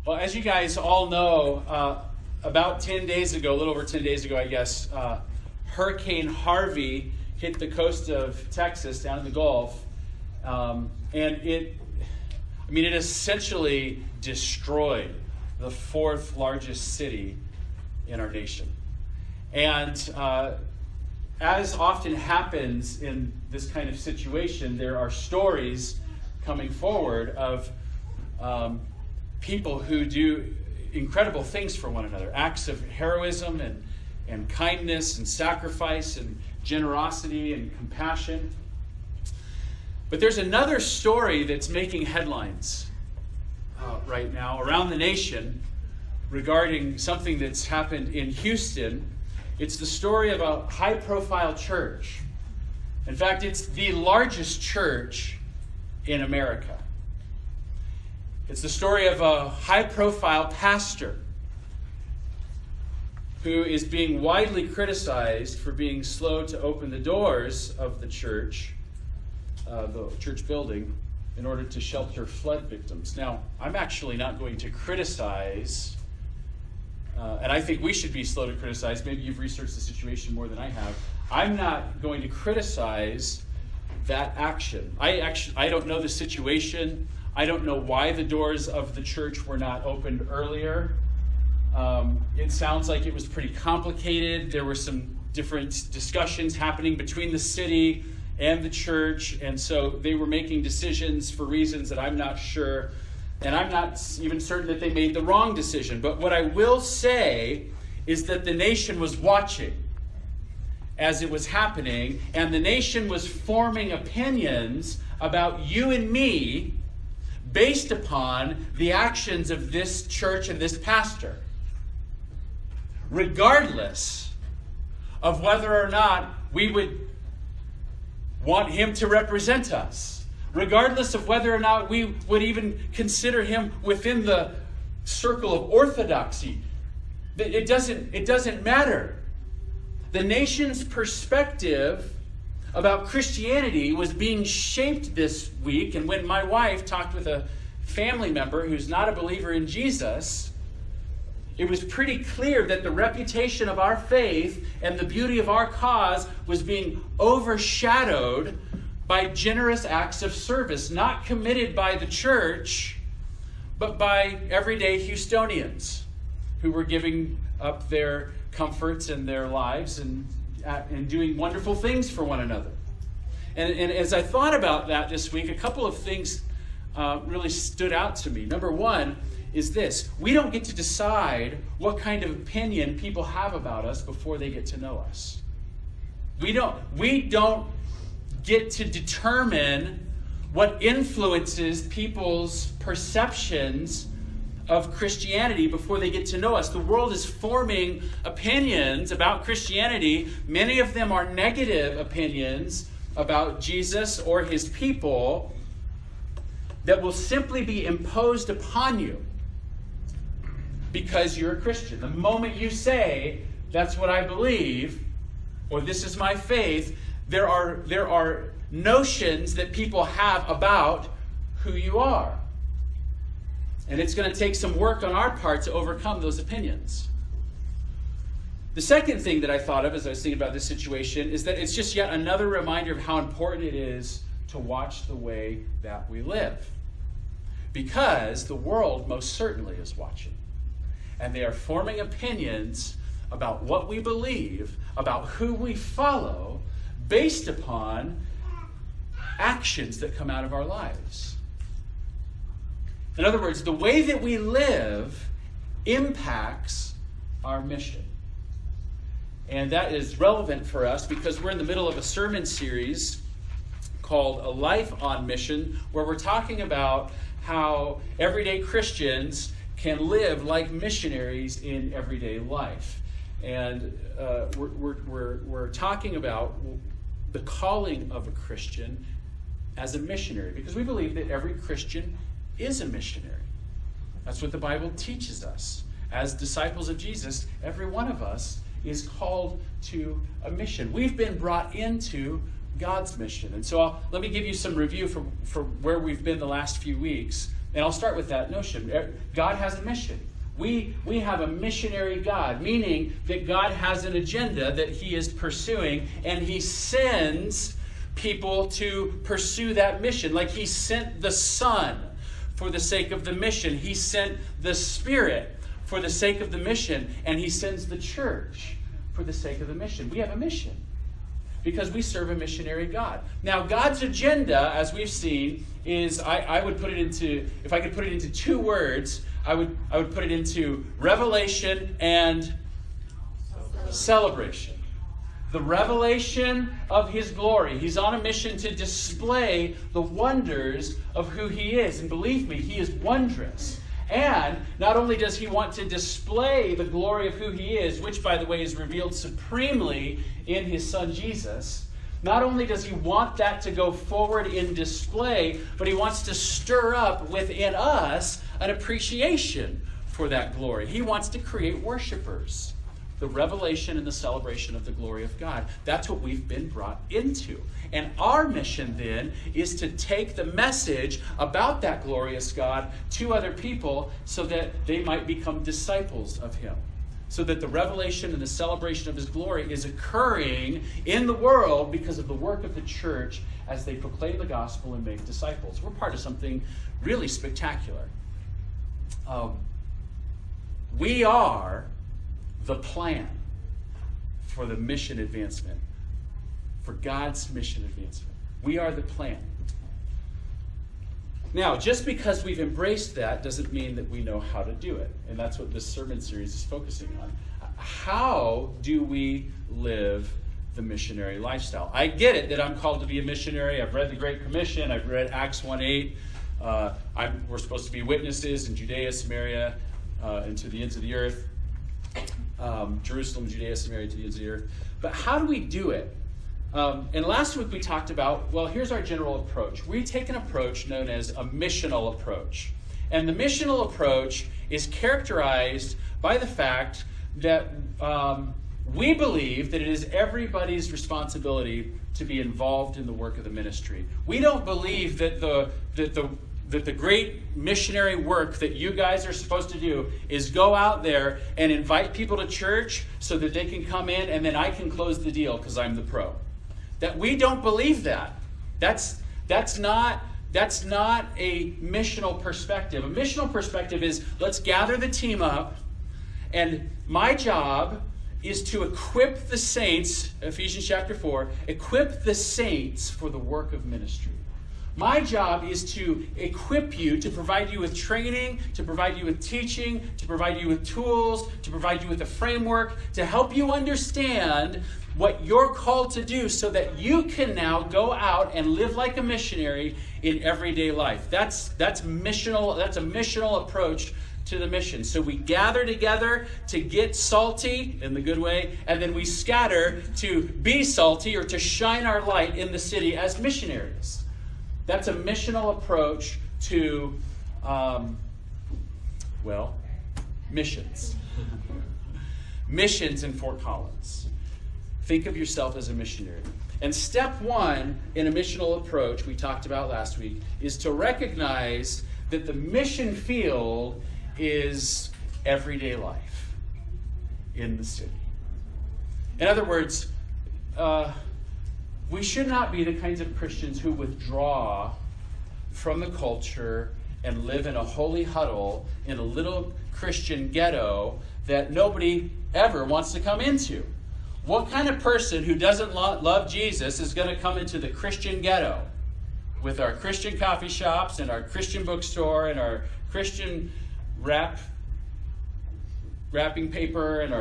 Well, as you guys all know, about 10 days ago, a little over 10 days ago, I guess, Hurricane Harvey hit the coast of Texas down in the Gulf. And it essentially destroyed the fourth largest city in our nation. And as often happens in this kind of situation, there are stories coming forward of people who do incredible things for one another, acts of heroism and kindness and sacrifice and generosity and compassion. But there's another story that's making headlines right now around the nation regarding something that's happened in Houston. It's the story of a high-profile church. In fact, it's the largest church in America. It's the story of a high-profile pastor who is being widely criticized for being slow to open the doors of the church building, in order to shelter flood victims. Now, I'm actually not going to criticize, and I think we should be slow to criticize. Maybe you've researched the situation more than I have. I'm not going to criticize that action. I don't know the situation. I don't know why the doors of the church were not opened earlier. It sounds like it was pretty complicated. There were some different discussions happening between the city and the church, and so they were making decisions for reasons that I'm not sure, and I'm not even certain that they made the wrong decision. But what I will say is that the nation was watching as it was happening, and the nation was forming opinions about you and me based upon the actions of this church and this pastor, regardless of whether or not we would want him to represent us, regardless of whether or not we would even consider him within the circle of orthodoxy. It doesn't matter. The nation's perspective about Christianity was being shaped this week, and when my wife talked with a family member who's not a believer in Jesus, it was pretty clear that the reputation of our faith and the beauty of our cause was being overshadowed by generous acts of service, not committed by the church, but by everyday Houstonians who were giving up their comforts and their lives and doing wonderful things for one another. And as I thought about that this week, a couple of things really stood out to me. Number one is this: we don't get to decide what kind of opinion people have about us before they get to know us. We don't get to determine what influences people's perceptions of Christianity before they get to know us. The world is forming opinions about Christianity. Many of them are negative opinions about Jesus or his people that will simply be imposed upon you because you're a Christian. The moment you say, that's what I believe, or this is my faith, there are notions that people have about who you are. And it's going to take some work on our part to overcome those opinions. The second thing that I thought of as I was thinking about this situation is that it's just yet another reminder of how important it is to watch the way that we live. Because the world most certainly is watching. And they are forming opinions about what we believe, about who we follow, based upon actions that come out of our lives. In other words, the way that we live impacts our mission. And that is relevant for us because we're in the middle of a sermon series called A Life on Mission, where we're talking about how everyday Christians can live like missionaries in everyday life. And we're talking about the calling of a Christian as a missionary, because we believe that every Christian is a missionary. That's what the Bible teaches us. As disciples of Jesus, every one of us is called to a mission. We've been brought into God's mission. And so let me give you some review for where we've been the last few weeks. And I'll start with that notion. God has a mission. We have a missionary God, meaning that God has an agenda that he is pursuing, and he sends people to pursue that mission. Like he sent the Son for the sake of the mission. He sent the Spirit for the sake of the mission, and he sends the church for the sake of the mission. We have a mission because we serve a missionary God. Now, God's agenda, as we've seen, is, I would put it into, if I could put it into two words, I would put it into revelation and celebration. The revelation of his glory. He's on a mission to display the wonders of who he is. And believe me, he is wondrous. And not only does he want to display the glory of who he is, which, by the way, is revealed supremely in his Son Jesus, not only does he want that to go forward in display, but he wants to stir up within us an appreciation for that glory. He wants to create worshipers. The revelation and the celebration of the glory of God. That's what we've been brought into. And our mission then is to take the message about that glorious God to other people so that they might become disciples of him. So that the revelation and the celebration of his glory is occurring in the world because of the work of the church as they proclaim the gospel and make disciples. We're part of something really spectacular. We are the plan for the mission advancement, for God's mission advancement. We are the plan. Now, just because we've embraced that doesn't mean that we know how to do it. And that's what this sermon series is focusing on. How do we live the missionary lifestyle? I get it that I'm called to be a missionary. I've read the Great Commission. I've read Acts 1:8. We're supposed to be witnesses in Judea, Samaria, and to the ends of the earth. Jerusalem, Judea, Samaria, to the ends of the earth. But how do we do it? And last week we talked about, well, here's our general approach. We take an approach known as a missional approach. And the missional approach is characterized by the fact that we believe that it is everybody's responsibility to be involved in the work of the ministry. We don't believe that the great missionary work that you guys are supposed to do is go out there and invite people to church so that they can come in and then I can close the deal because I'm the pro. That we don't believe that. That's not a missional perspective. A missional perspective is, let's gather the team up, and my job is to equip the saints, Ephesians chapter 4, equip the saints for the work of ministry. My job is to equip you, to provide you with training, to provide you with teaching, to provide you with tools, to provide you with a framework, to help you understand what you're called to do so that you can now go out and live like a missionary in everyday life. That's missional. That's a missional approach to the mission. So we gather together to get salty in the good way, and then we scatter to be salty or to shine our light in the city as missionaries. That's a missional approach to, missions. Missions in Fort Collins. Think of yourself as a missionary. And step one in a missional approach, we talked about last week, is to recognize that the mission field is everyday life in the city. In other words, we should not be the kinds of Christians who withdraw from the culture and live in a holy huddle in a little Christian ghetto that nobody ever wants to come into. What kind of person who doesn't love Jesus is going to come into the Christian ghetto with our Christian coffee shops and our Christian bookstore and our Christian wrapping paper and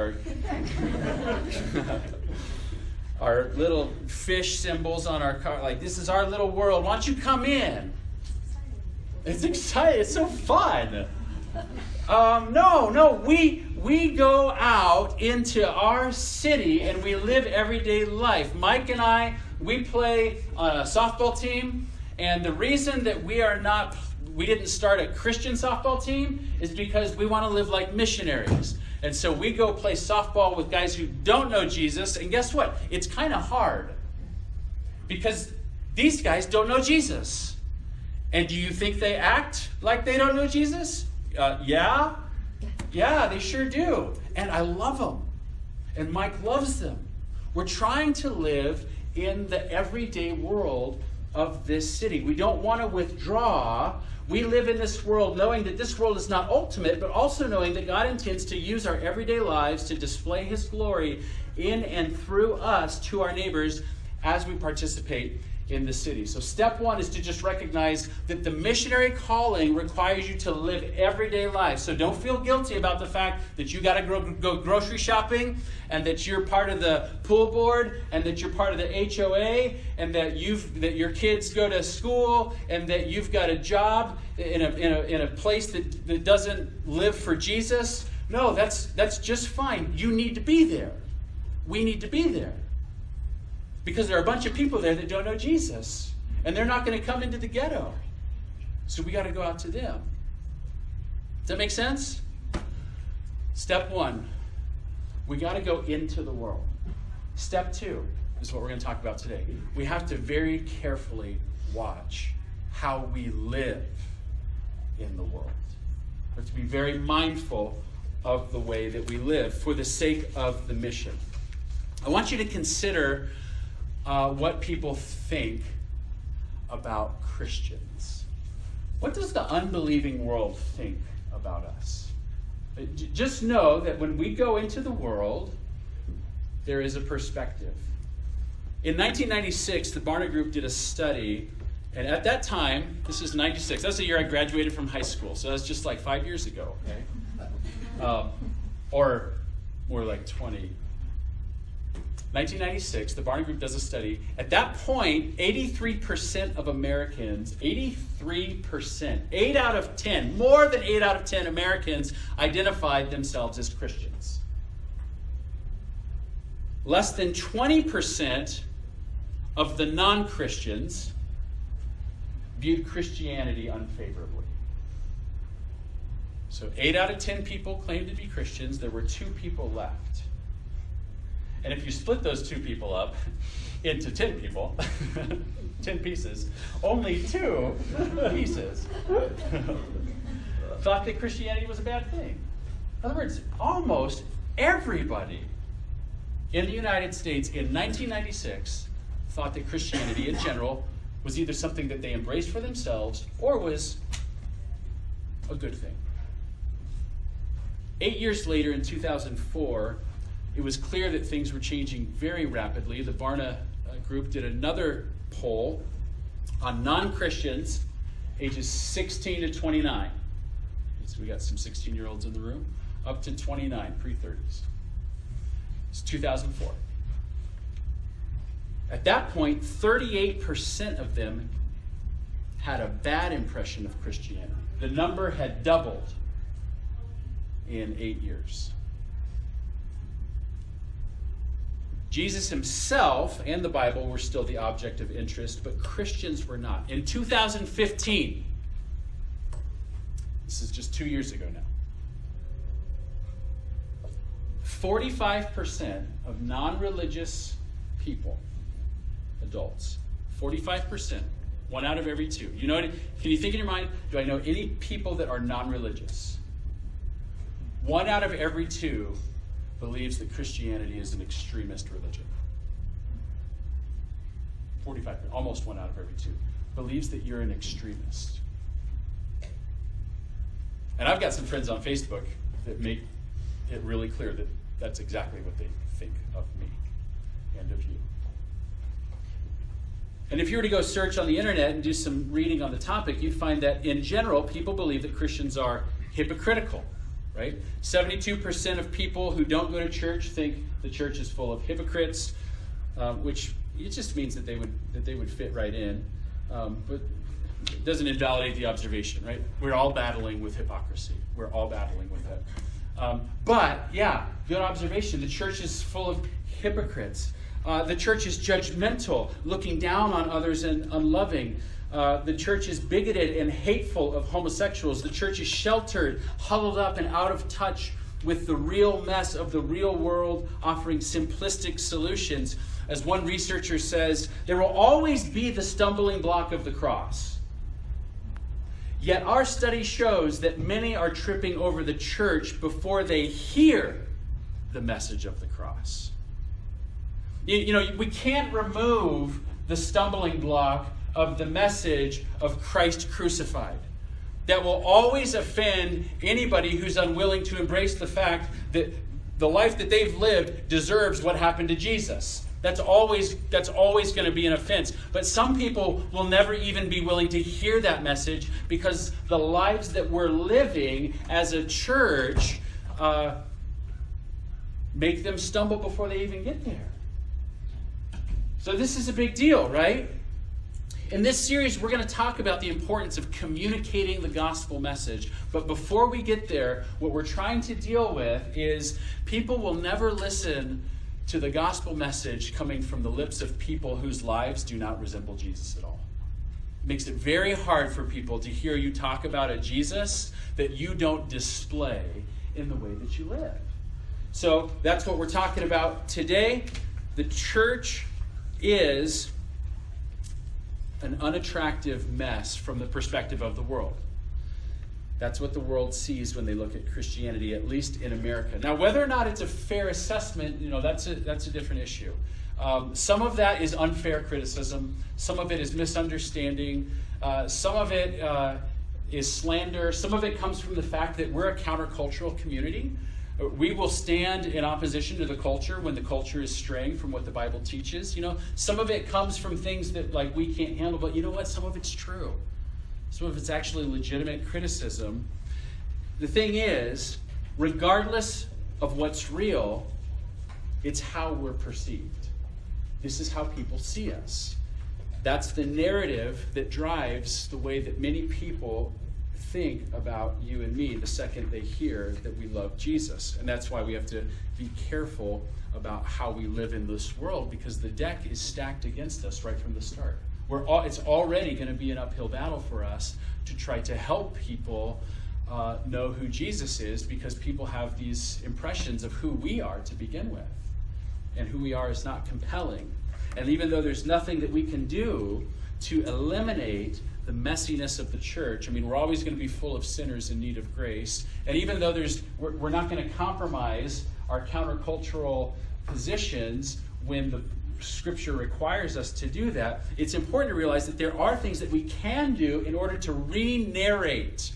our little fish symbols on our car? Like, this is our little world. Why don't you come in? It's exciting. It's so fun. No. We go out into our city and we live everyday life. Mike and I, we play on a softball team, and the reason that we didn't start a Christian softball team is because we want to live like missionaries. And so we go play softball with guys who don't know Jesus, and guess what? It's kind of hard because these guys don't know Jesus. And do you think they act like they don't know Jesus? Yeah, they sure do. And I love them. And Mike loves them. We're trying to live in the everyday world of this city. We don't want to withdraw. We live in this world knowing that this world is not ultimate, but also knowing that God intends to use our everyday lives to display His glory in and through us to our neighbors as we participate in the city. So step one is to just recognize that the missionary calling requires you to live everyday life. So don't feel guilty about the fact that you got to go grocery shopping, and that you're part of the pool board, and that you're part of the HOA, and that your kids go to school, and that you've got a job in a place that doesn't live for Jesus. No, that's just fine. You need to be there. We need to be there. Because there are a bunch of people there that don't know Jesus. And they're not going to come into the ghetto. So we got to go out to them. Does that make sense? Step one, we got to go into the world. Step two is what we're going to talk about today. We have to very carefully watch how we live in the world. We have to be very mindful of the way that we live for the sake of the mission. I want you to consider what people think about Christians. What does the unbelieving world think about us? Just know that when we go into the world, there is a perspective. In 1996, the Barna Group did a study, and at that time, this is 96, that's the year I graduated from high school, so that's just like 5 years ago, okay? Or more like 20. 1996, the Barna Group does a study. At that point, 83% of Americans, 83%, 8 out of 10, more than 8 out of 10 Americans identified themselves as Christians. Less than 20% of the non-Christians viewed Christianity unfavorably. So 8 out of 10 people claimed to be Christians. There were 2 people left. And if you split those 2 people up into 10 people, 10 pieces, only 2 pieces thought that Christianity was a bad thing. In other words, almost everybody in the United States in 1996 thought that Christianity in general was either something that they embraced for themselves or was a good thing. 8 years later, in 2004, it was clear that things were changing very rapidly. The Barna Group did another poll on non-Christians ages 16 to 29. So we got some 16-year-olds in the room, up to 29, pre-30s. It's 2004. At that point, 38% of them had a bad impression of Christianity. The number had doubled in 8 years. Jesus himself and the Bible were still the object of interest, but Christians were not. In 2015, this is just 2 years ago now, 45% of non-religious people, adults, 45%, 1 out of every 2. You know, can you think in your mind, do I know any people that are non-religious? 1 out of every 2 believes that Christianity is an extremist religion. 45, almost 1 out of every 2, believes that you're an extremist. And I've got some friends on Facebook that make it really clear that that's exactly what they think of me and of you. And if you were to go search on the internet and do some reading on the topic, you'd find that in general, people believe that Christians are hypocritical. Right? 72% of people who don't go to church think the church is full of hypocrites, which it just means that they would fit right in. But it doesn't invalidate the observation, right? We're all battling with hypocrisy. We're all battling with that. But yeah, good observation. The church is full of hypocrites. The church is judgmental, looking down on others and unloving. The church is bigoted and hateful of homosexuals. The church is sheltered, huddled up, and out of touch with the real mess of the real world, offering simplistic solutions. As one researcher says, there will always be the stumbling block of the cross. Yet our study shows that many are tripping over the church before they hear the message of the cross. You know, we can't remove the stumbling block of the message of Christ crucified. That will always offend anybody who's unwilling to embrace the fact that the life that they've lived deserves what happened to Jesus. That's always going to be an offense. But some people will never even be willing to hear that message because the lives that we're living as a church make them stumble before they even get there. So this is a big deal, right? In this series, we're going to talk about the importance of communicating the gospel message. But before we get there, what we're trying to deal with is people will never listen to the gospel message coming from the lips of people whose lives do not resemble Jesus at all. It makes it very hard for people to hear you talk about a Jesus that you don't display in the way that you live. So that's what we're talking about today. The church is an unattractive mess from the perspective of the world. That's what the world sees when they look at Christianity, at least in America. Now, whether or not it's a fair assessment, that's a different issue. Some of that is unfair criticism. Some of it is misunderstanding. Some of it is slander. Some of it comes from the fact that we're a countercultural community. We will stand in opposition to the culture when the culture is straying from what the Bible teaches. Some of it comes from things that we can't handle, but you know what? Some of it's true. Some of it's actually legitimate criticism. The thing is, regardless of what's real, it's how we're perceived. This is how people see us. That's the narrative that drives the way that many people think about you and me the second they hear that we love Jesus. And that's why we have to be careful about how we live in this world, because the deck is stacked against us right from the start. It's already going to be an uphill battle for us to try to help people know who Jesus is, because people have these impressions of who we are to begin with. And who we are is not compelling. And even though there's nothing that we can do to eliminate the messiness of the church, we're always going to be full of sinners in need of grace. And even though we're not going to compromise our countercultural positions when the Scripture requires us to do that, it's important to realize that there are things that we can do in order to re-narrate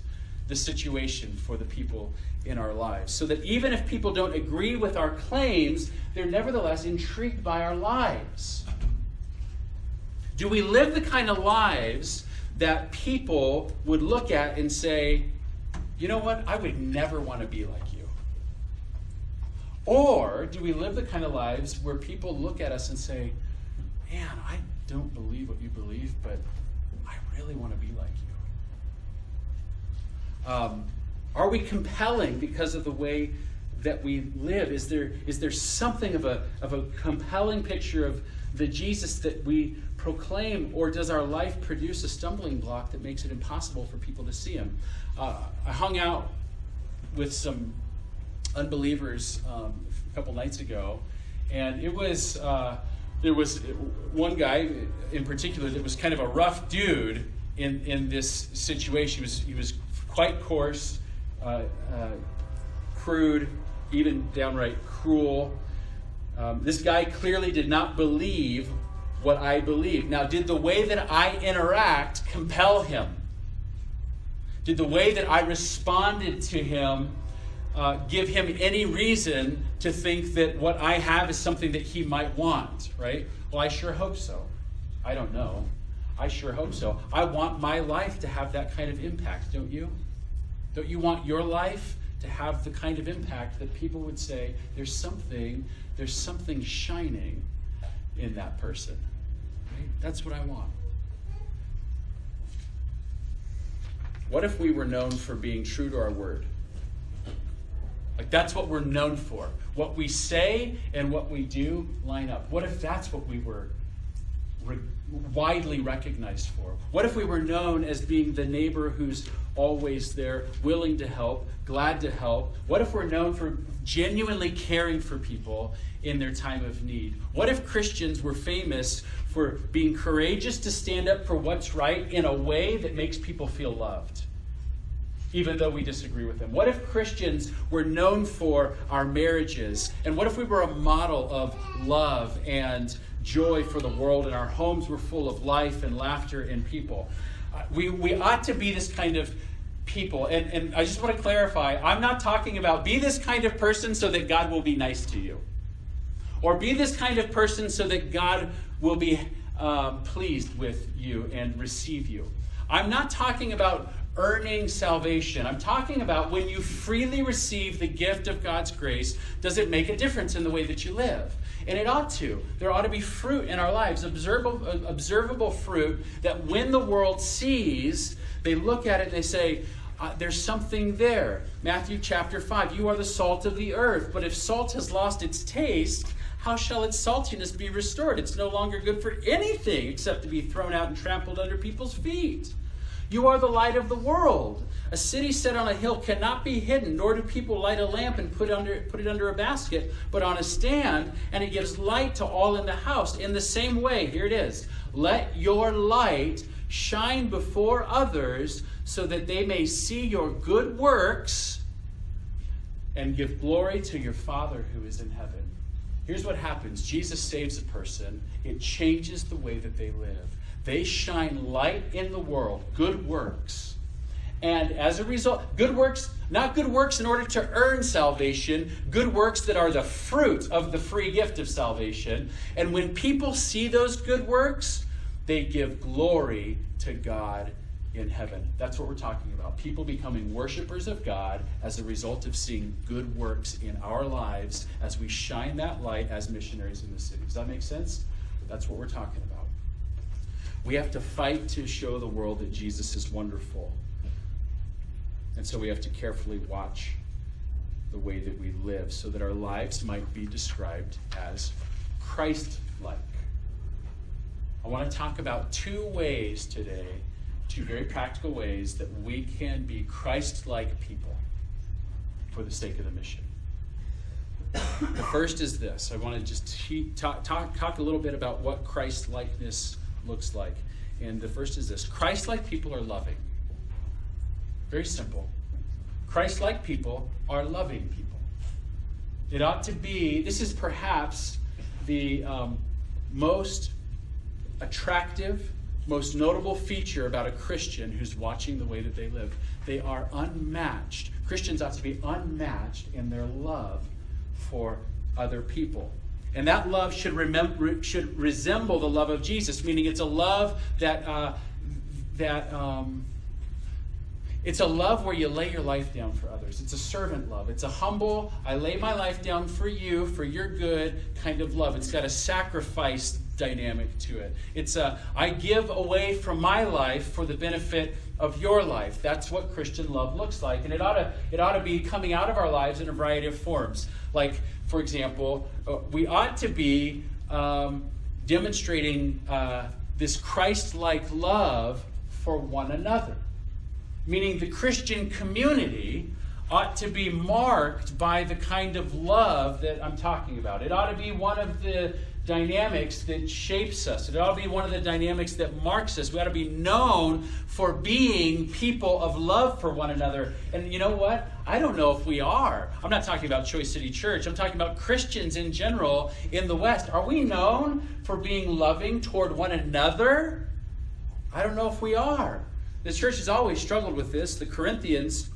the situation for the people in our lives. So that even if people don't agree with our claims, they're nevertheless intrigued by our lives. Do we live the kind of lives that people would look at and say, you know what, I would never want to be like you? Or do we live the kind of lives where people look at us and say, man, I don't believe what you believe, but I really want to be like you? Are we compelling because of the way that we live? Is there something of a compelling picture of the Jesus that we proclaim, or does our life produce a stumbling block that makes it impossible for people to see him? I hung out with some unbelievers a couple nights ago, and there was one guy in particular that was kind of a rough dude in this situation. He was quite coarse, crude, even downright cruel. This guy clearly did not believe what I believe. Now, did the way that I interact compel him? Did the way that I responded to him give him any reason to think that what I have is something that he might want, right? Well, I sure hope so. I don't know. I sure hope so. I want my life to have that kind of impact, don't you? Don't you want your life to have the kind of impact that people would say, there's something shining in that person? Right? That's what I want. What if we were known for being true to our word? That's what we're known for. What we say and what we do line up. What if that's what we were widely recognized for? What if we were known as being the neighbor who's always there, willing to help, glad to help? What if we're known for genuinely caring for people in their time of need? What if Christians were famous for being courageous to stand up for what's right in a way that makes people feel loved? even though we disagree with them? What if Christians were known for our marriages? And what if we were a model of love and joy for the world, and our homes were full of life and laughter and people? We ought to be this kind of people. And I just want to clarify, I'm not talking about be this kind of person so that God will be nice to you. Or be this kind of person so that God will be pleased with you and receive you. I'm not talking about earning salvation. I'm talking about when you freely receive the gift of God's grace, does it make a difference in the way that you live? And it ought to. There ought to be fruit in our lives, observable fruit, that when the world sees, they look at it and they say, there's something there. Matthew chapter 5, you are the salt of the earth, but if salt has lost its taste, how shall its saltiness be restored? It's no longer good for anything except to be thrown out and trampled under people's feet. You are the light of the world. A city set on a hill cannot be hidden, nor do people light a lamp and put it under a basket, but on a stand, and it gives light to all in the house. In the same way, here it is, let your light shine before others so that they may see your good works and give glory to your Father who is in heaven. Here's what happens. Jesus saves a person. It changes the way that they live. They shine light in the world, good works. And as a result, good works, not good works in order to earn salvation, good works that are the fruit of the free gift of salvation. And when people see those good works, they give glory to God in heaven. That's what we're talking about. People becoming worshipers of God as a result of seeing good works in our lives as we shine that light as missionaries in the city. Does that make sense? That's what we're talking about. We have to fight to show the world that Jesus is wonderful. And so we have to carefully watch the way that we live so that our lives might be described as Christ-like. I want to talk about two ways today, two very practical ways that we can be Christ-like people for the sake of the mission. The first is this. I want to just talk a little bit about what Christ-likeness looks like. And the first is this. Christ-like people are loving. Very simple. Christ-like people are loving people. It ought to be, this is perhaps the most attractive, most notable feature about a Christian who's watching the way that they live. They are unmatched. Christians ought to be unmatched in their love for other people. And that love should resemble the love of Jesus, meaning it's a love it's a love where you lay your life down for others. It's a servant love. It's a humble, I lay my life down for you, for your good kind of love. It's got a sacrifice dynamic to it. It's a, I give away from my life for the benefit of your life. That's what Christian love looks like. And it ought to be coming out of our lives in a variety of forms. Like, for example, we ought to be demonstrating this Christ-like love for one another. Meaning the Christian community ought to be marked by the kind of love that I'm talking about. It ought to be one of the dynamics that shapes us. It ought to be one of the dynamics that marks us. We ought to be known for being people of love for one another. And you know what? I don't know if we are. I'm not talking about Choice City Church. I'm talking about Christians in general in the West. Are we known for being loving toward one another? I don't know if we are. The church has always struggled with this. The Corinthians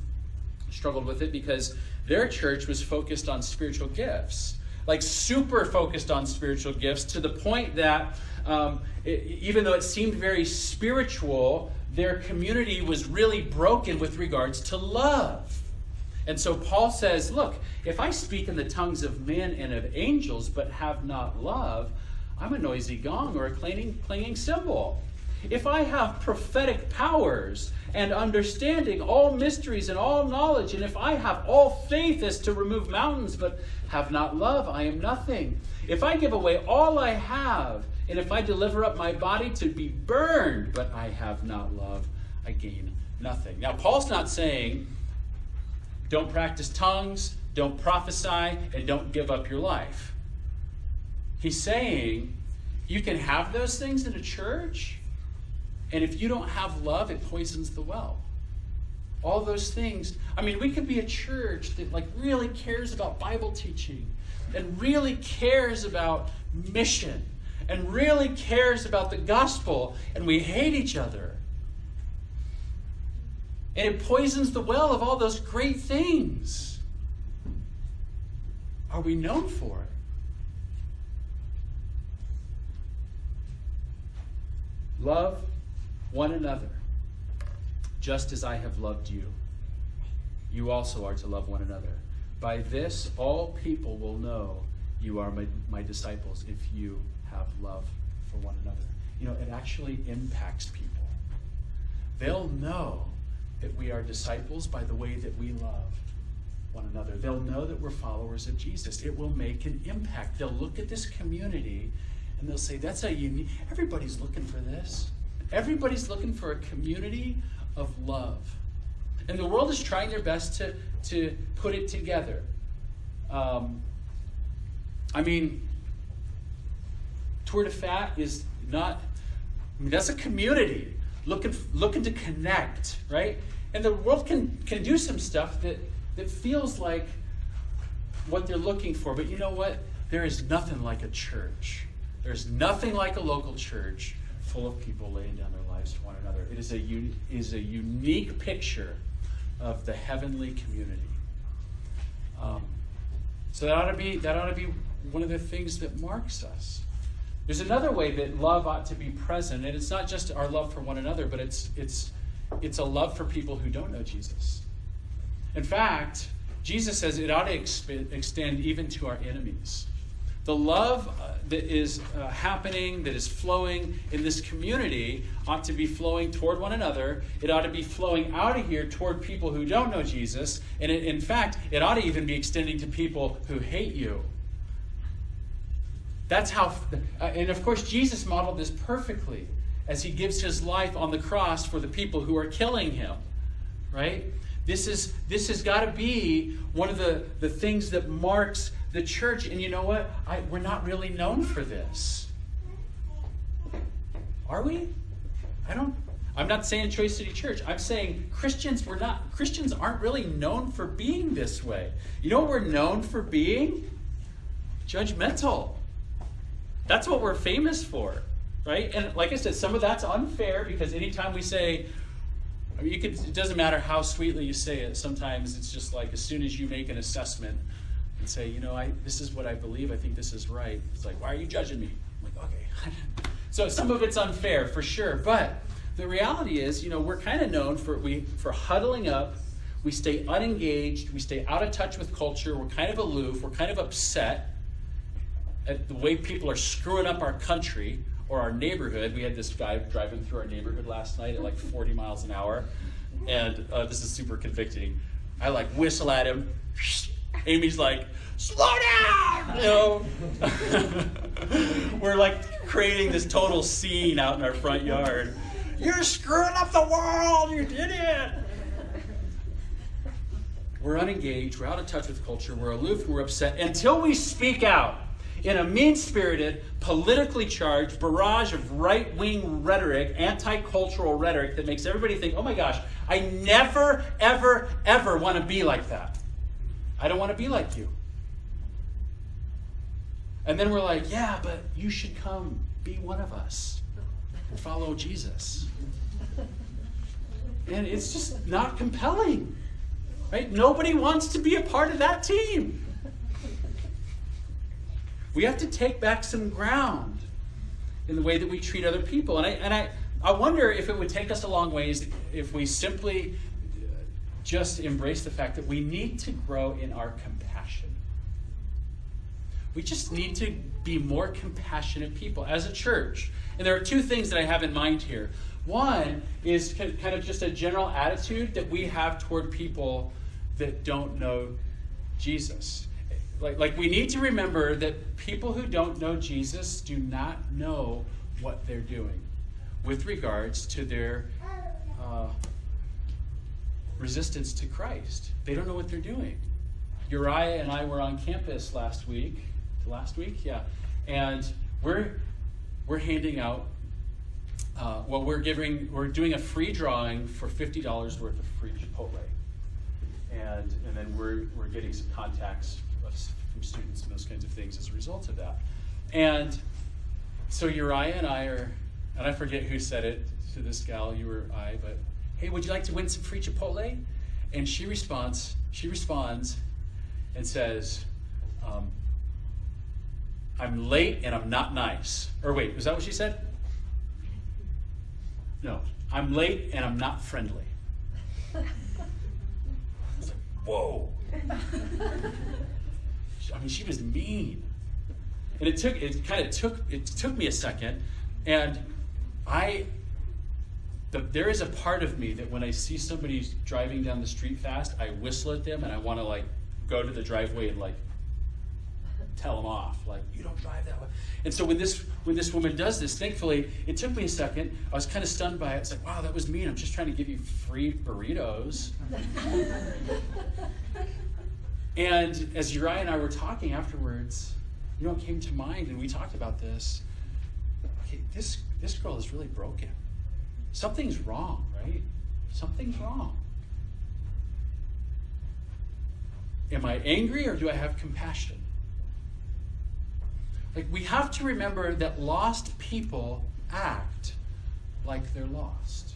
struggled with it because their church was focused on spiritual gifts. Like super focused on spiritual gifts to the point that even though it seemed very spiritual, their community was really broken with regards to love. And so Paul says, look, if I speak in the tongues of men and of angels but have not love, I'm a noisy gong or a clanging cymbal. If I have prophetic powers and understanding, all mysteries and all knowledge, and if I have all faith as to remove mountains, but have not love, I am nothing. If I give away all I have, and if I deliver up my body to be burned, but I have not love, I gain nothing. Now, Paul's not saying, don't practice tongues, don't prophesy, and don't give up your life. He's saying, you can have those things in a church, and if you don't have love, it poisons the well. all those things. I mean, we could be a church that like really cares about Bible teaching and really cares about mission and really cares about the gospel, and we hate each other. And it poisons the well of all those great things. Are we known for it? Love one another, just as I have loved you. You also are to love one another. By this, all people will know you are my disciples, if you have love for one another. You know, it actually impacts people. They'll know that we are disciples by the way that we love one another. They'll know that we're followers of Jesus. It will make an impact. They'll look at this community and they'll say, that's a unique, everybody's looking for this. Everybody's looking for a community of love. And the world is trying their best to put it together. I mean, Tour de Fat is not, that's a community looking to connect, right? And the world can do some stuff that feels like what they're looking for. But you know what? There is nothing like a church. There's nothing like a local church full of people laying down their lives for one another. It is a unique picture of the heavenly community. So that ought to be one of the things that marks us. There's another way that love ought to be present, and it's not just our love for one another, but it's a love for people who don't know Jesus. In fact, Jesus says it ought to extend even to our enemies. The love that is happening, that is flowing in this community, ought to be flowing toward one another. It ought to be flowing out of here toward people who don't know Jesus. And in fact, it ought to even be extending to people who hate you. That's how, and of course, Jesus modeled this perfectly as he gives his life on the cross for the people who are killing him, right? This has got to be one of the things that marks the church. And you know what? We're not really known for this. Are we? I'm not saying Choice City Church. I'm saying Christians aren't really known for being this way. You know what we're known for being? Judgmental. That's what we're famous for, right? And like I said, some of that's unfair because anytime we say, I mean, it doesn't matter how sweetly you say it. Sometimes it's just like as soon as you make an assessment and say, you know, this is what I believe. I think this is right. It's like, why are you judging me? I'm like, okay. So some of it's unfair for sure. But the reality is, you know, we're kind of known for huddling up. We stay unengaged. We stay out of touch with culture. We're kind of aloof. We're kind of upset at the way people are screwing up our country or our neighborhood. We had this guy driving through our neighborhood last night at like 40 miles an hour. And this is super convicting. I like whistle at him. Amy's like, slow down! You know? We're like creating this total scene out in our front yard. You're screwing up the world, you idiot! We're unengaged, we're out of touch with culture, we're aloof, we're upset until we speak out in a mean-spirited, politically charged barrage of right-wing rhetoric, anti-cultural rhetoric that makes everybody think, oh my gosh, I never, ever, ever want to be like that. I don't want to be like you. And then we're like, yeah, but you should come be one of us and follow Jesus. And it's just not compelling, right? Nobody wants to be a part of that team. We have to take back some ground in the way that we treat other people. And I wonder if it would take us a long ways if we simply just embrace the fact that we need to grow in our compassion. We just need to be more compassionate people as a church. And there are two things that I have in mind here. One is kind of just a general attitude that we have toward people that don't know Jesus. Like we need to remember that people who don't know Jesus do not know what they're doing with regards to their resistance to Christ. They don't know what they're doing. Uriah and I were on campus last week, yeah, and we're handing out we're doing a free drawing for $50 worth of free Chipotle. And then we're getting some contacts from students and those kinds of things as a result of that. And so Uriah and I are, and I forget who said it to this gal, you or I, but, hey, would you like to win some free Chipotle? And she responds and says, I'm late and I'm not nice. Or wait, was that what she said? No, I'm late and I'm not friendly. I was like, whoa. I mean, she was mean. And it took me a second, and there is a part of me that when I see somebody driving down the street fast, I whistle at them and I want to like go to the driveway and like tell them off, like, you don't drive that way. And so when this woman does this, thankfully, it took me a second. I was kind of stunned by it. It's like, wow, that was mean. I'm just trying to give you free burritos. And as Uriah and I were talking afterwards, you know, it came to mind, and we talked about this. Okay, this girl is really broken. Something's wrong, right? Something's wrong. Am I angry or do I have compassion? Like, we have to remember that lost people act like they're lost.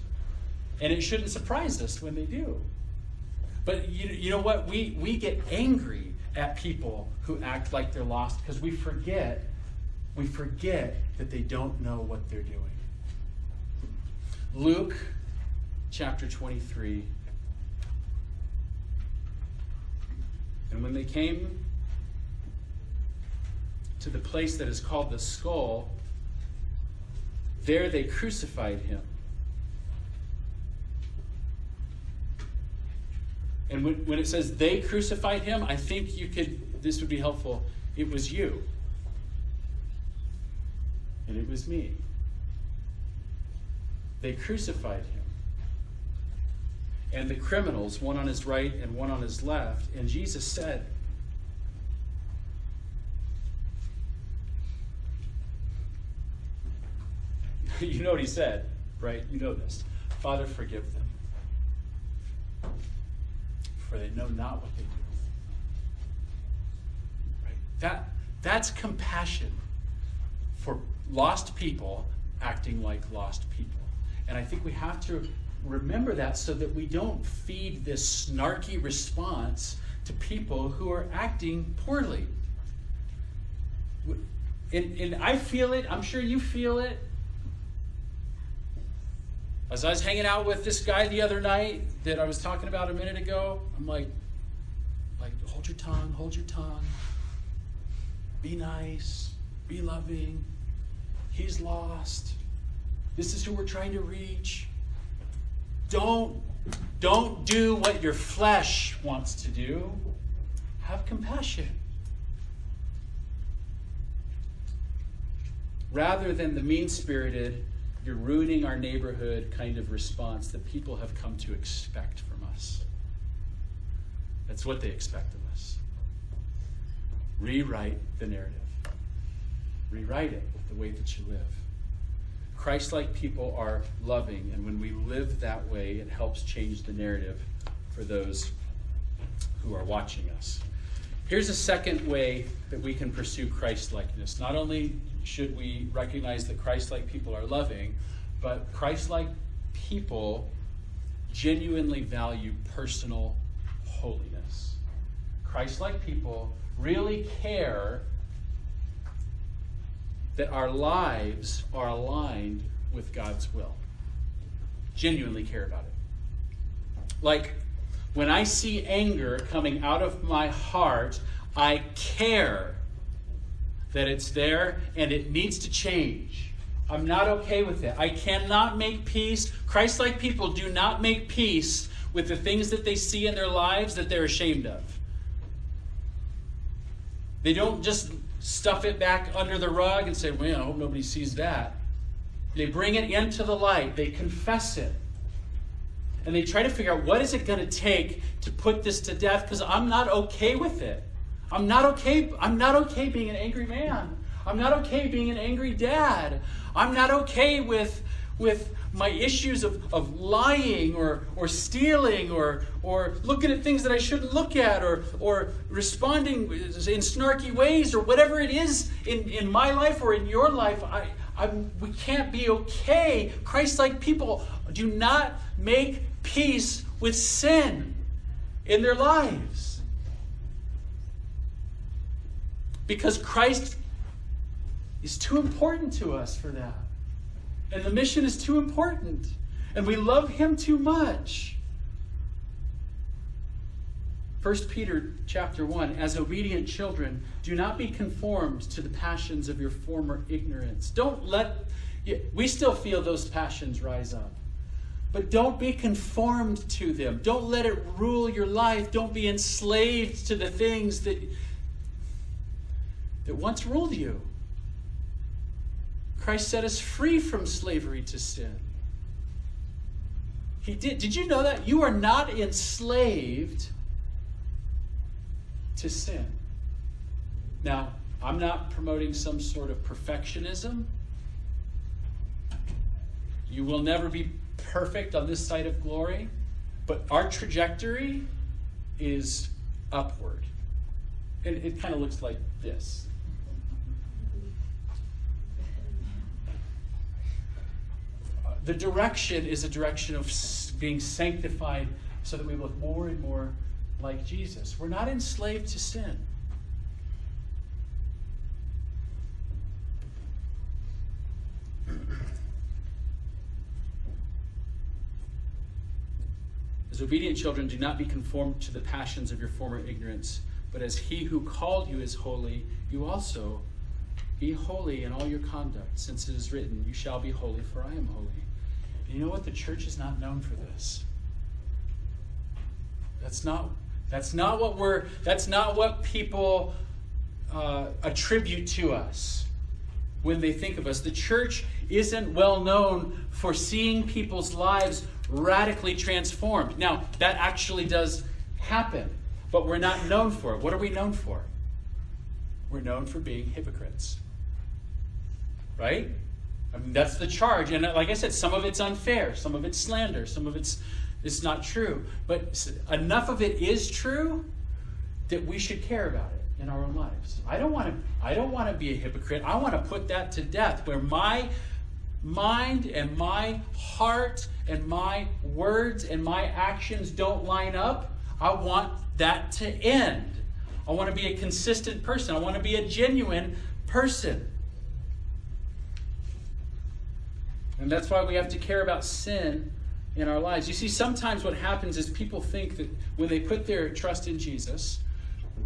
And it shouldn't surprise us when they do. But you know what? We get angry at people who act like they're lost because we forget that they don't know what they're doing. Luke chapter 23. And when they came to the place that is called the Skull, there they crucified him. And when it says they crucified him, I think this would be helpful. It was you. And it was me. They crucified him. And the criminals, one on his right and one on his left. And Jesus said, you know what he said, right? You know this. Father, forgive them, for they know not what they do. Right? That's compassion for lost people acting like lost people. And I think we have to remember that so that we don't feed this snarky response to people who are acting poorly. And I feel it. I'm sure you feel it. As I was hanging out with this guy the other night that I was talking about a minute ago, I'm like, hold your tongue. Be nice, be loving. He's lost. This is who we're trying to reach. Don't do what your flesh wants to do. Have compassion. Rather than the mean-spirited, you're ruining our neighborhood kind of response that people have come to expect from us. That's what they expect of us. Rewrite the narrative. Rewrite it with the way that you live. Christ-like people are loving, and when we live that way, it helps change the narrative for those who are watching us. Here's a second way that we can pursue Christ-likeness. Not only should we recognize that Christ-like people are loving, but Christ-like people genuinely value personal holiness. Christ-like people really care that our lives are aligned with God's will. Genuinely care about it. Like, when I see anger coming out of my heart, I care that it's there and it needs to change. I'm not okay with it. I cannot make peace. Christ-like people do not make peace with the things that they see in their lives that they're ashamed of. They don't just stuff it back under the rug and say, well, I hope nobody sees that. They bring it into the light. They confess it. And they try to figure out, what is it going to take to put this to death? Because I'm not okay with it. I'm not okay being an angry man. I'm not okay being an angry dad. I'm not okay with with my issues of lying or stealing or looking at things that I shouldn't look at or responding in snarky ways or whatever it is in my life or in your life, we can't be okay. Christ-like people do not make peace with sin in their lives. Because Christ is too important to us for that. And the mission is too important. And we love him too much. 1 Peter chapter 1, as obedient children, do not be conformed to the passions of your former ignorance. We still feel those passions rise up. But don't be conformed to them. Don't let it rule your life. Don't be enslaved to the things that once ruled you. Christ set us free from slavery to sin. He did. Did you know that? You are not enslaved to sin. Now, I'm not promoting some sort of perfectionism. You will never be perfect on this side of glory, but our trajectory is upward. And it kind of looks like this. The direction is a direction of being sanctified so that we look more and more like Jesus. We're not enslaved to sin. As obedient children, do not be conformed to the passions of your former ignorance, but as he who called you is holy, you also be holy in all your conduct, since it is written, you shall be holy, for I am holy. And you know what? The church is not known for this. That's not what people attribute to us when they think of us. The church isn't well known for seeing people's lives radically transformed. Now, that actually does happen, but we're not known for it. What are we known for? We're known for being hypocrites. Right? I mean, that's the charge. And like I said, some of it's unfair, some of it's slander, some of it's not true. But enough of it is true that we should care about it in our own lives. I don't want to be a hypocrite. I want to put that to death, where my mind and my heart and my words and my actions don't line up. I want that to end. I want to be a consistent person. I want to be a genuine person. And that's why we have to care about sin in our lives. You see, sometimes what happens is people think that when they put their trust in Jesus,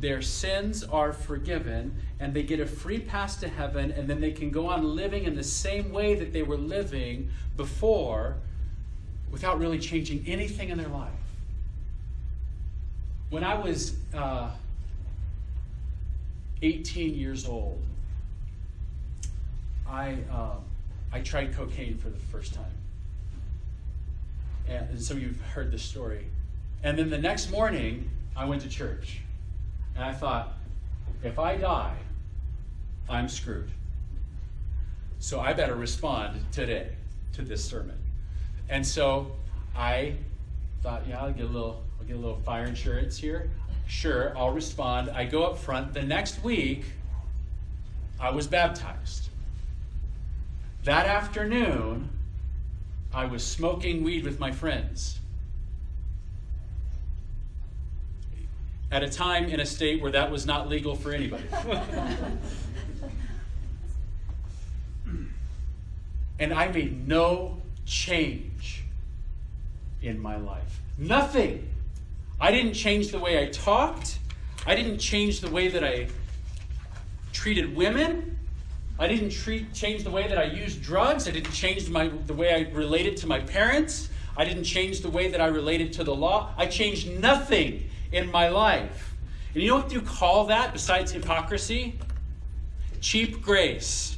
their sins are forgiven and they get a free pass to heaven, and then they can go on living in the same way that they were living before without really changing anything in their life. When I was 18 years old, I tried cocaine for the first time. And so you've heard this story. And then the next morning, I went to church. And I thought, if I die, I'm screwed. So I better respond today to this sermon. And so I thought, yeah, I'll get a little fire insurance here. Sure, I'll respond. I go up front. The next week, I was baptized. That afternoon, I was smoking weed with my friends. At a time in a state where that was not legal for anybody. And I made no change in my life. Nothing. I didn't change the way I talked. I didn't change the way that I treated women. I didn't change the way that I used drugs. I didn't change the way I related to my parents. I didn't change the way that I related to the law. I changed nothing in my life. And you know what you call that besides hypocrisy? Cheap grace.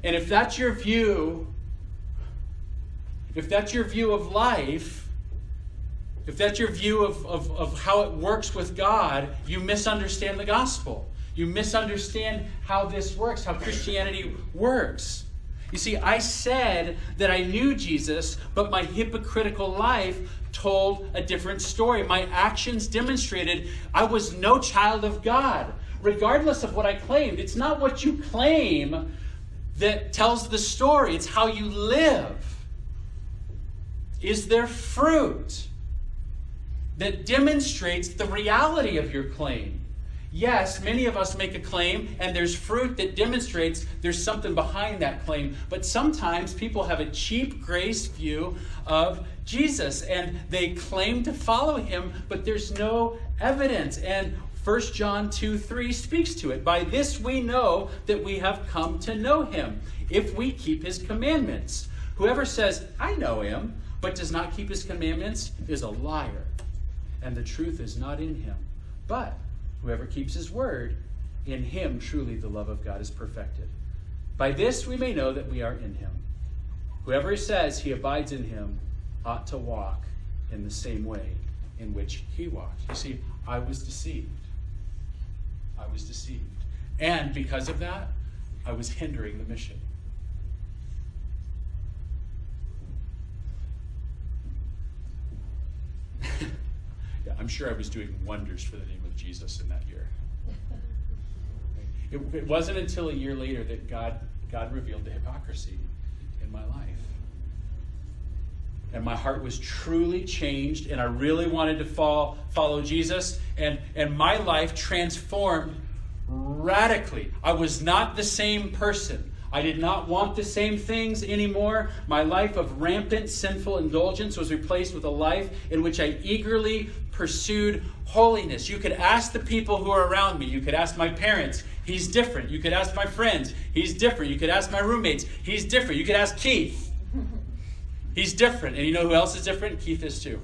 And if that's your view of life, if that's your view of how it works with God, you misunderstand the gospel. You misunderstand how this works, how Christianity works. You see, I said that I knew Jesus, but my hypocritical life told a different story. My actions demonstrated I was no child of God, regardless of what I claimed. It's not what you claim that tells the story. It's how you live. Is there fruit that demonstrates the reality of your claim? Yes, many of us make a claim, and there's fruit that demonstrates there's something behind that claim. But sometimes people have a cheap grace view of Jesus, and they claim to follow him, but there's no evidence. And 1 John 2:3 speaks to it. By this we know that we have come to know him, if we keep his commandments. Whoever says, I know him, but does not keep his commandments is a liar, and the truth is not in him. But whoever keeps his word, in him truly the love of God is perfected. By this we may know that we are in him. Whoever says he abides in him ought to walk in the same way in which he walked. You see, I was deceived. I was deceived. And because of that, I was hindering the mission. Yeah, I'm sure I was doing wonders for the name of Jesus in that year. It wasn't until a year later that God revealed the hypocrisy in my life. And my heart was truly changed, and I really wanted to follow Jesus, and my life transformed radically. I was not the same person. I did not want the same things anymore. My life of rampant sinful indulgence was replaced with a life in which I eagerly pursued holiness. You could ask the people who are around me. You could ask my parents. He's different. You could ask my friends. He's different. You could ask my roommates. He's different. You could ask Keith. He's different. And you know who else is different? Keith is too.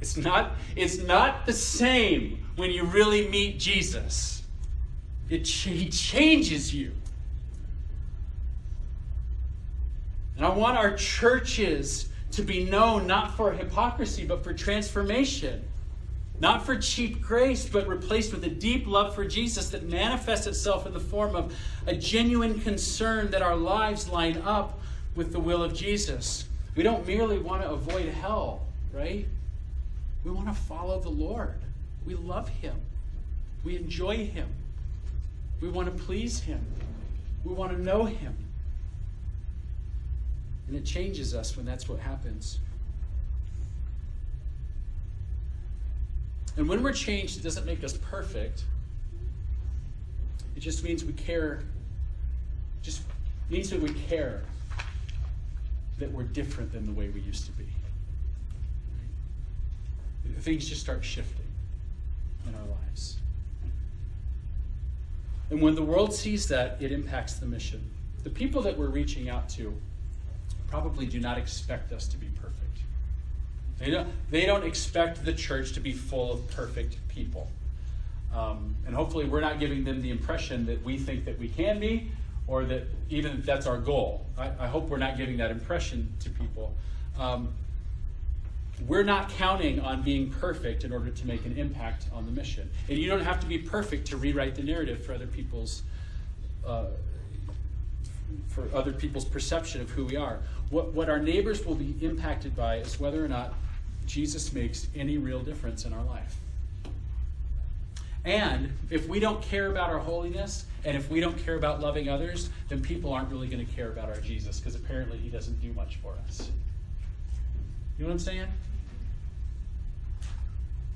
It's not the same when you really meet Jesus. He changes you. And I want our churches to be known not for hypocrisy, but for transformation. Not for cheap grace, but replaced with a deep love for Jesus that manifests itself in the form of a genuine concern that our lives line up with the will of Jesus. We don't merely want to avoid hell, right? We want to follow the Lord. We love him. We enjoy him. We want to please him. We want to know him. And it changes us when that's what happens. And when we're changed, it doesn't make us perfect. It just means we care. It just means that we care that we're different than the way we used to be. Things just start shifting in our lives. And when the world sees that, it impacts the mission. The people that we're reaching out to probably do not expect us to be perfect. They don't expect the church to be full of perfect people. And hopefully we're not giving them the impression that we think that we can be, or that even that's our goal. I hope we're not giving that impression to people. We're not counting on being perfect in order to make an impact on the mission. And you don't have to be perfect to rewrite the narrative for other people's perception of who we are. What our neighbors will be impacted by is whether or not Jesus makes any real difference in our life. And if we don't care about our holiness, and if we don't care about loving others, then people aren't really going to care about our Jesus, because apparently he doesn't do much for us. You know what I'm saying?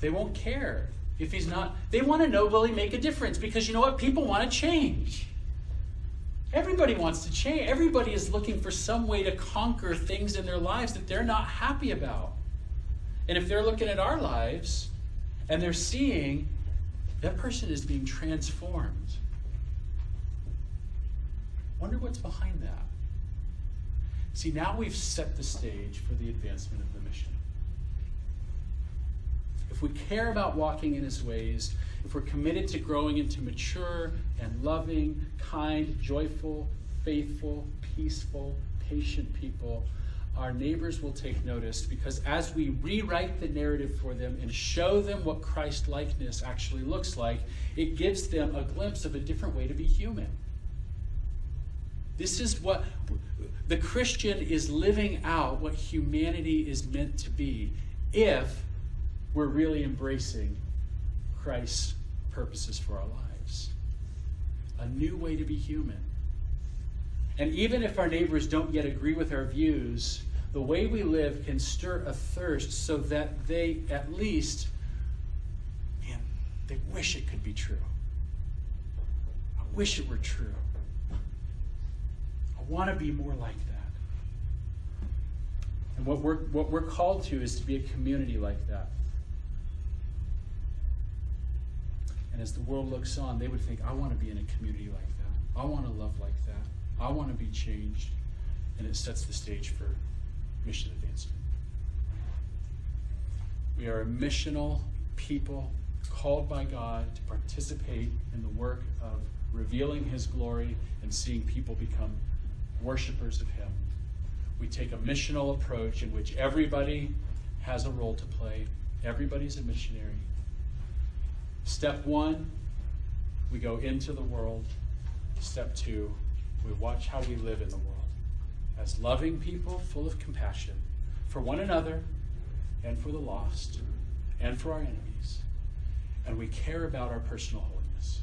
They won't care if he's not. They want to know, will he make a difference? Because you know what? People want to change. Everybody wants to change. Everybody is looking for some way to conquer things in their lives that they're not happy about. And if they're looking at our lives and they're seeing that person is being transformed, wonder what's behind that. See, now we've set the stage for the advancement of the mission. If we care about walking in his ways, if we're committed to growing into mature and loving, kind, joyful, faithful, peaceful, patient people, our neighbors will take notice, because as we rewrite the narrative for them and show them what Christ-likeness actually looks like, it gives them a glimpse of a different way to be human. This is what the Christian is, living out what humanity is meant to be, if we're really embracing Christ's purposes for our lives. A new way to be human. And even if our neighbors don't yet agree with our views, the way we live can stir a thirst so that they at least, man, they wish it could be true. I wish it were true. I want to be more like that. And what we're called to is to be a community like that. And as the world looks on, they would think, I want to be in a community like that. I want to love like that. I want to be changed. And it sets the stage for mission advancement. We are a missional people called by God to participate in the work of revealing His glory and seeing people become worshipers of Him. We take a missional approach in which everybody has a role to play. Everybody's a missionary. Step 1, we go into the world. Step 2, we watch how we live in the world as loving people full of compassion for one another and for the lost and for our enemies. And we care about our personal holiness.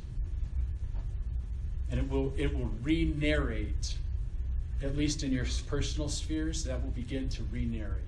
And it will re-narrate, at least in your personal spheres, that will begin to re-narrate